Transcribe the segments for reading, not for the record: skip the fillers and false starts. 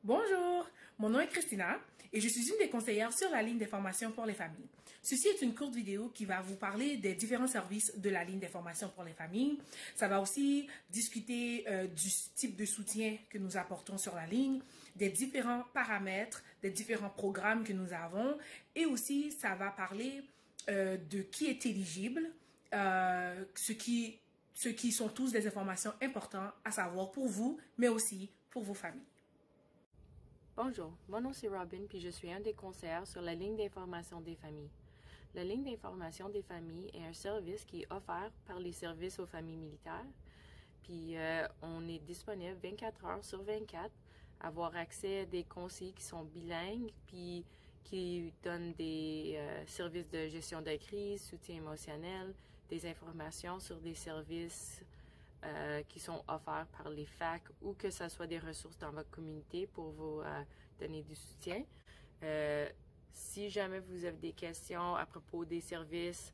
Bonjour, mon nom est Christina et je suis une des conseillères sur la ligne d'information pour les familles. Ceci est une courte vidéo qui va vous parler des différents services de la ligne d'information pour les familles. Ça va aussi discuter du type de soutien que nous apportons sur la ligne, des différents paramètres, des différents programmes que nous avons et aussi ça va parler de qui est éligible, ce qui sont tous des informations importantes à savoir pour vous, mais aussi pour vos familles. Bonjour, mon nom c'est Robin, puis je suis un des conseillers sur la ligne d'information des familles. La ligne d'information des familles est un service qui est offert par les services aux familles militaires, puis on est disponible 24 heures sur 24, avoir accès à des conseillers qui sont bilingues, puis qui donnent des services de gestion de crise, soutien émotionnel, des informations sur des services qui sont offerts par les FAC ou que ce soit des ressources dans votre communauté pour vous donner du soutien. Si jamais vous avez des questions à propos des services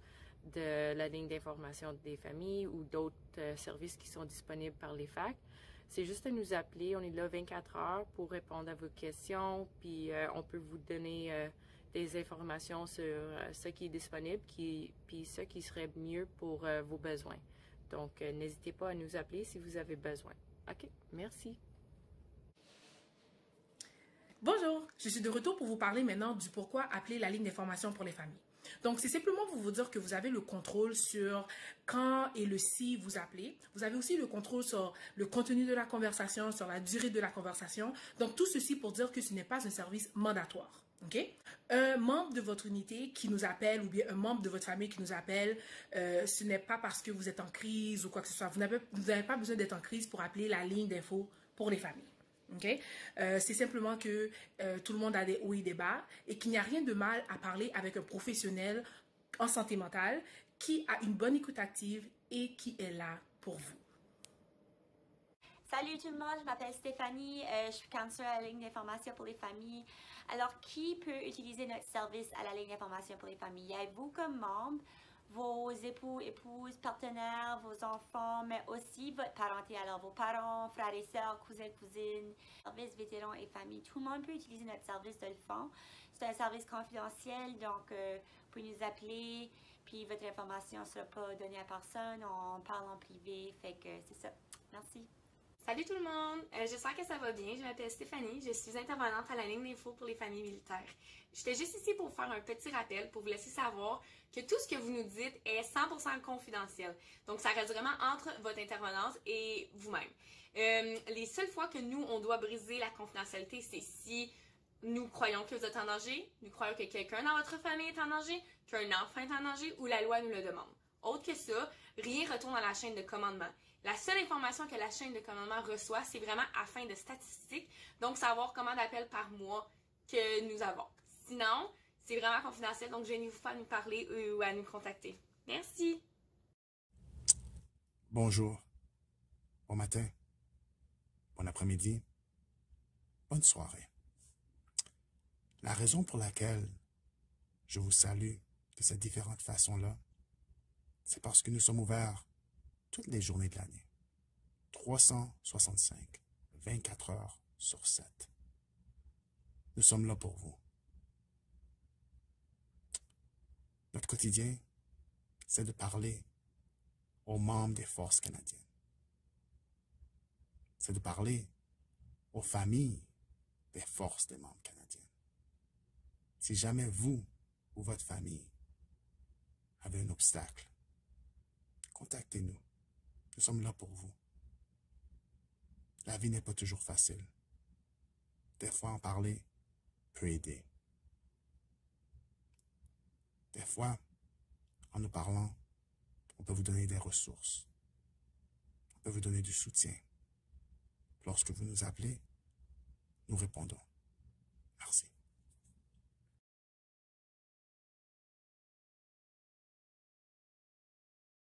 de la ligne d'information des familles ou d'autres services qui sont disponibles par les FAC, c'est juste à nous appeler. On est là 24 heures pour répondre à vos questions, puis on peut vous donner des informations sur ce qui est disponible, puis ce qui serait mieux pour vos besoins. Donc, n'hésitez pas à nous appeler si vous avez besoin. OK, merci. Bonjour, je suis de retour pour vous parler maintenant du pourquoi appeler la ligne d'information pour les familles. Donc, c'est simplement pour vous dire que vous avez le contrôle sur quand et le si vous appelez. Vous avez aussi le contrôle sur le contenu de la conversation, sur la durée de la conversation. Donc, tout ceci pour dire que ce n'est pas un service mandatoire. Okay? Un membre de votre unité qui nous appelle ou bien un membre de votre famille qui nous appelle, ce n'est pas parce que vous êtes en crise ou quoi que ce soit. Vous n'avez pas besoin d'être en crise pour appeler la ligne d'info pour les familles. Okay? C'est simplement que tout le monde a des hauts et des bas et qu'il n'y a rien de mal à parler avec un professionnel en santé mentale qui a une bonne écoute active et qui est là pour vous. Salut tout le monde, je m'appelle Stéphanie, je suis cancer à la ligne d'information pour les familles. Alors, qui peut utiliser notre service à la ligne d'information pour les familles? Il y a vous comme membre, vos époux, épouses, partenaires, vos enfants, mais aussi votre parenté. Alors, vos parents, frères et sœurs, cousins, cousines, services vétérans et familles. Tout le monde peut utiliser notre service de le faire. C'est un service confidentiel, donc vous pouvez nous appeler, puis votre information ne sera pas donnée à personne. On parle en privé, fait que c'est ça. Merci. Salut tout le monde, j'espère que ça va bien. Je m'appelle Stéphanie, je suis intervenante à la ligne d'info pour les familles militaires. J'étais juste ici pour vous faire un petit rappel, pour vous laisser savoir que tout ce que vous nous dites est 100% confidentiel. Donc ça reste vraiment entre votre intervenante et vous-même. Les seules fois que nous, on doit briser la confidentialité, c'est si nous croyons que vous êtes en danger, nous croyons que quelqu'un dans votre famille est en danger, qu'un enfant est en danger ou la loi nous le demande. Autre que ça, rien retourne dans la chaîne de commandement. La seule information que la chaîne de commandement reçoit, c'est vraiment à fin de statistiques, donc savoir combien d'appels par mois que nous avons. Sinon, c'est vraiment confidentiel, donc gênez-vous pas à nous parler ou à nous contacter. Merci! Bonjour, bon matin, bon après-midi, bonne soirée. La raison pour laquelle je vous salue de cette différente façon-là, c'est parce que nous sommes ouverts toutes les journées de l'année, 365, 24 heures sur 7. Nous sommes là pour vous. Notre quotidien, c'est de parler aux membres des forces canadiennes. C'est de parler aux familles des forces des membres canadiennes. Si jamais vous ou votre famille avez un obstacle, contactez-nous. Nous sommes là pour vous. La vie n'est pas toujours facile. Des fois, en parler peut aider. Des fois, en nous parlant, on peut vous donner des ressources. On peut vous donner du soutien. Lorsque vous nous appelez, nous répondons. Merci.